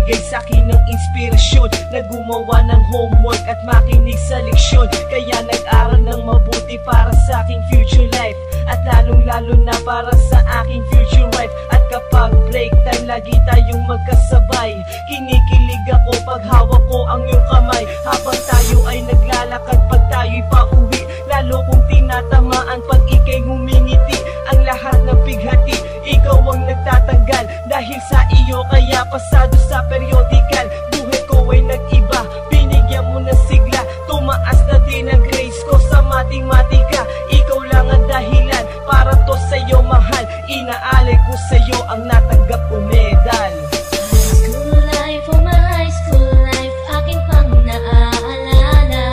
nagbigay sa'kin ng inspirasyon na gumawa ng homework at makinig sa leksyon. Kaya nag-aral ng mabuti para sa aking future life, at lalong-lalo na para sa aking future wife. At kapag break time, lagi tayong magkasabay. Kinikilig ako pag hawak ko ang iyong kamay, habang tayo ay naglalakad pag tayo'y pauwi. Lalo kong tinatamaan pag ika'y ngumingiti. Ang lahat ng bighati, ikaw ang nagtatanggal. Dahil sa iyo kaya pasado sa periodical. Buhay ko ay nag-iba, binigyan mo ng sigla. Tumaas na din ang grades ko sa matematika. Ikaw lang ang dahilan para to sa'yo mahal. Inaalay ko sa'yo ang natanggap kong medal. High school life, oh my high school life, aking pang naaalala.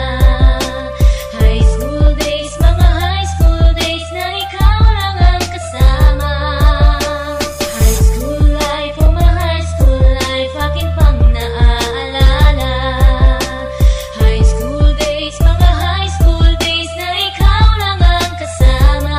High school days, mga high school days na ikaw lang ang kasama. High school life, oh my high school life, aking pang naaalala. High school days, mga high school days na ikaw lang ang kasama.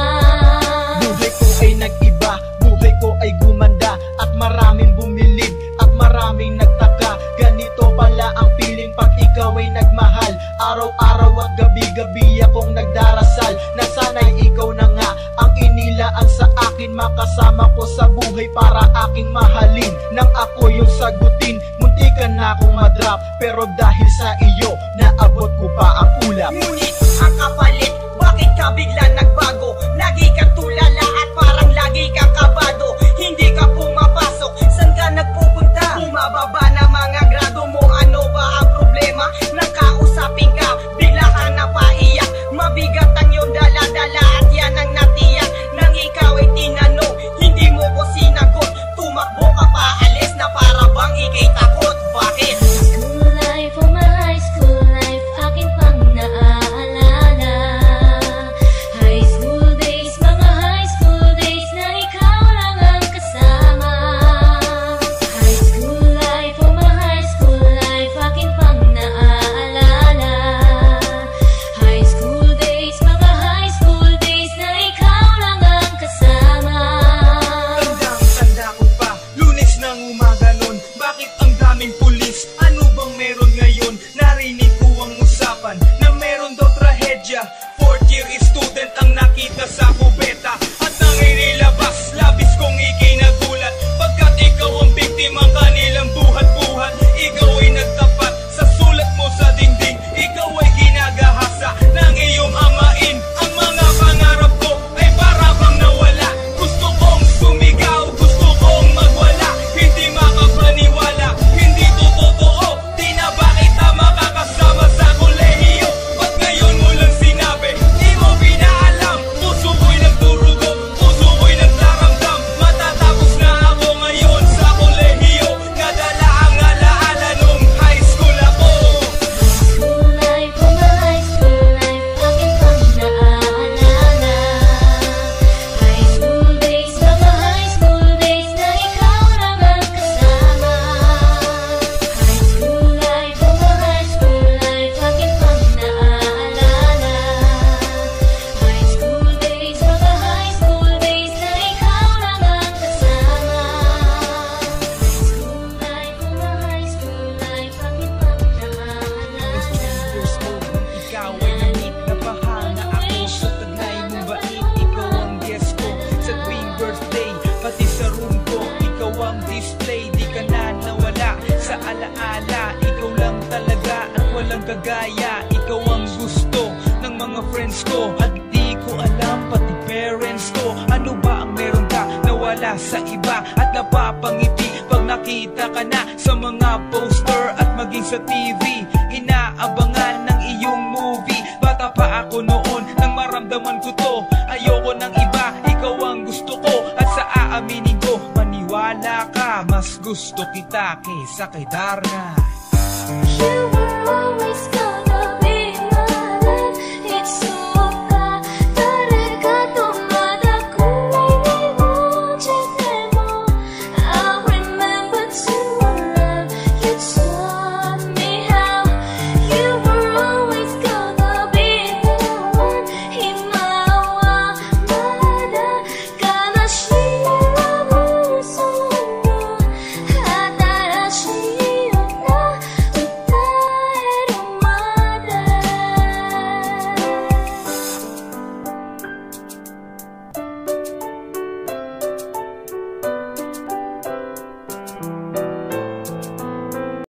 Buhay ko ay nag-iba, buhay ko ay gumanda, at maraming bumilib at maraming nagtaka. Ganito pala ang feeling pag ikaw ay nagmahal. Araw-araw at gabi-gabi akong nagdarasal na sana'y ikaw na nga ang inilaan sa akin. Makasama ko sa buhay para aking mahalin. Nang ako yung sagutin, muntikan na akong madrop, pero dahil sa iyo, naabot ko pa ang ulap. Ngunit ang kapalit, bakit ka bigla nagbago? Lagi kang tulala at parang lagi kang kabado. Hindi ka pumapasok, saan ka nagpupunta? Bumababa na mga grado mo, ano ba ang problema? Nakausapin ka, bigla ka napaiyak. Mabigat ang iyong dala-dala at yan ang natiyak. Nang ikaw ay tinanong, hindi mo ko sinagot. Tumakbo ka pa, alis na para bang ikay takot. Bakit? High school life, oh my high school life, aking pang naaalala. High school days, mga high school days na ikaw lang ang kasama. High school life, oh my high school life, aking pang naaalala. High school days, mga high school days na ikaw lang ang kasama. Tandang-tanda ko pa, Lunes ng umaga nun. Bakit ang daming pulis? Ano bang meron ngayon? Narinig ko ang usapan na meron daw trahedya. Fourth year student ang nakita sa kubeta, at nang inilabas, labis kong ikay nagulat. Pagkat ikaw ang biktima kanilang buhat-buhat. Ikaw ay nagtapat sa sulat mo sa dingding. Ikaw ay ginagahasa ng iyong amain. Ang mga pangarap ko ay para bang nawala. Gusto kong sumigaw, gusto kong magwala. Hindi makapaniwala, hindi to totoo. Di na ba kita makakasama sa kolehiyo? Ba't ngayon mo lang sinabi, di mo pinaalam? Puso ko'y nagdurugo, puso ko'y nagdaramdam. Matatapos na ako ngayon sa kolehiyo. Nadala ang alaala nung high school ako. School life, oh my high school life, aking pang naaalala. High school days, mga high school days na ikaw lang ang kasama. High school life, oh my high school life, aking pang naaalala. High school days, mga high school days na ikaw lang ang kasama. High school life, oh my high school life, aking pang naaalala. Ikaw ay nangit na bahana ako sa taglay mong bait. Ikaw ang guest ko sa tuwing birthday, pati sa room ko. Ikaw ang display, di ka na nawala sa alaala. Ikaw lang talaga at walang kagaya. Ikaw ang gusto ng mga friends ko, at di ko alam pati parents ko. Ano ba ang meron ka na wala sa iba, at napapangiti pag nakita ka na sa mga poster at maging sa TV. Inaabangan ng iyong movie. Bata pa ako noon nang maramdaman ko to. Ayoko ng iba, ikaw ang gusto ko. At sa aaminin ko, maniwala ka, mas gusto kita kaysa kay Darna. You were always gone.